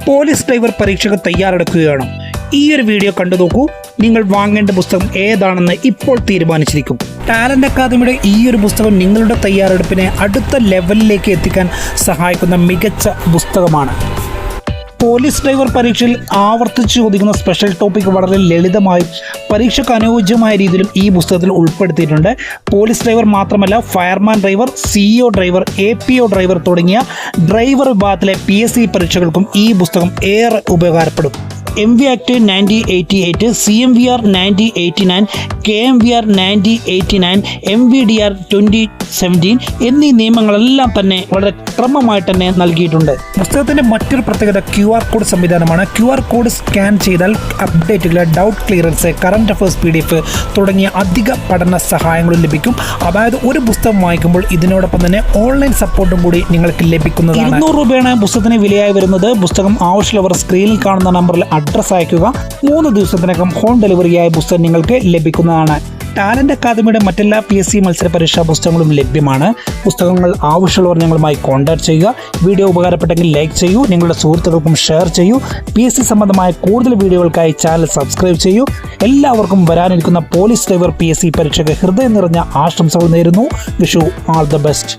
Police driver പരീക്ഷയ്ക്ക് തയ്യാറെടുക്കുകയാണോ? ഈ ഒരു വീഡിയോ കണ്ടു നോക്കൂ. നിങ്ങൾ വാങ്ങേണ്ട പുസ്തകം ഏതാണെന്ന് ഇപ്പോൾ തീരുമാനിച്ചിരിക്കും. ടാലന്റ് അക്കാദമിയുടെ ഈ ഒരു പുസ്തകം നിങ്ങളുടെ തയ്യാറെടുപ്പിനെ അടുത്ത ലെവലിലേക്ക് എത്തിക്കാൻ സഹായിക്കുന്ന മികച്ച പുസ്തകമാണ്. പോലീസ് ഡ്രൈവർ പരീക്ഷയിൽ ആവർത്തിച്ച് ചോദിക്കുന്ന സ്പെഷ്യൽ ടോപ്പിക് വളരെ ലളിതമായും പരീക്ഷയ്ക്ക് അനുയോജ്യമായ രീതിയിലും ഈ പുസ്തകത്തിൽ ഉൾപ്പെടുത്തിയിട്ടുണ്ട്. പോലീസ് ഡ്രൈവർ മാത്രമല്ല, fireman driver, CEO driver, APO driver തുടങ്ങിയ ഡ്രൈവർ വിഭാഗത്തിലെ PSC പരീക്ഷകൾക്കും ഈ പുസ്തകം ഏറെ ഉപകാരപ്പെടും. MV Act 9088, CMVR 9089, KMVR 9089, MVDR 2017 എന്നീ നിയമങ്ങളെല്ലാം തന്നെ വളരെ ക്രമമായിട്ട് തന്നെ നൽകിയിട്ടുണ്ട്. പുസ്തകത്തിൻ്റെ മറ്റൊരു പ്രത്യേകത QR കോഡ് സംവിധാനമാണ്. QR കോഡ് സ്കാൻ ചെയ്താൽ അപ്ഡേറ്റുകൾ, doubt clearance, current affairs PDF തുടങ്ങിയ അധിക പഠന സഹായങ്ങളും ലഭിക്കും. അതായത് ഒരു പുസ്തകം വായിക്കുമ്പോൾ ഇതിനോടൊപ്പം തന്നെ ഓൺലൈൻ സപ്പോർട്ടും കൂടി നിങ്ങൾക്ക് ലഭിക്കുന്നതാണ്. 200 രൂപയാണ് പുസ്തകത്തിന് വിലയായി വരുന്നത്. പുസ്തകം ആവശ്യമുള്ളവർ സ്ക്രീനിൽ കാണുന്ന നമ്പറിൽ അഡ്രസ് അയക്കുക. 3 ദിവസത്തിനകം ഹോം ഡെലിവറിയായ പുസ്തകം നിങ്ങൾക്ക് ലഭിക്കുന്നതാണ്. ടാലന്റ് അക്കാദമിയുടെ മറ്റെല്ലാ PSC മത്സര പരീക്ഷാ പുസ്തകങ്ങളും ലഭ്യമാണ്. പുസ്തകങ്ങൾ ആവശ്യമുള്ളവർ ഞങ്ങളുമായി കോൺടാക്ട് ചെയ്യുക. വീഡിയോ ഉപകാരപ്പെട്ടെങ്കിൽ ലൈക്ക് ചെയ്യൂ, നിങ്ങളുടെ സുഹൃത്തുക്കൾക്കും ഷെയർ ചെയ്യൂ. PSC സംബന്ധമായ കൂടുതൽ വീഡിയോകൾക്കായി ചാനൽ സബ്സ്ക്രൈബ് ചെയ്യൂ. എല്ലാവർക്കും വരാനിരിക്കുന്ന പോലീസ് ഡ്രൈവർ PSC പരീക്ഷയ്ക്ക് ഹൃദയം നിറഞ്ഞ ആശംസകൾ നേരുന്നു. Vishu all the best.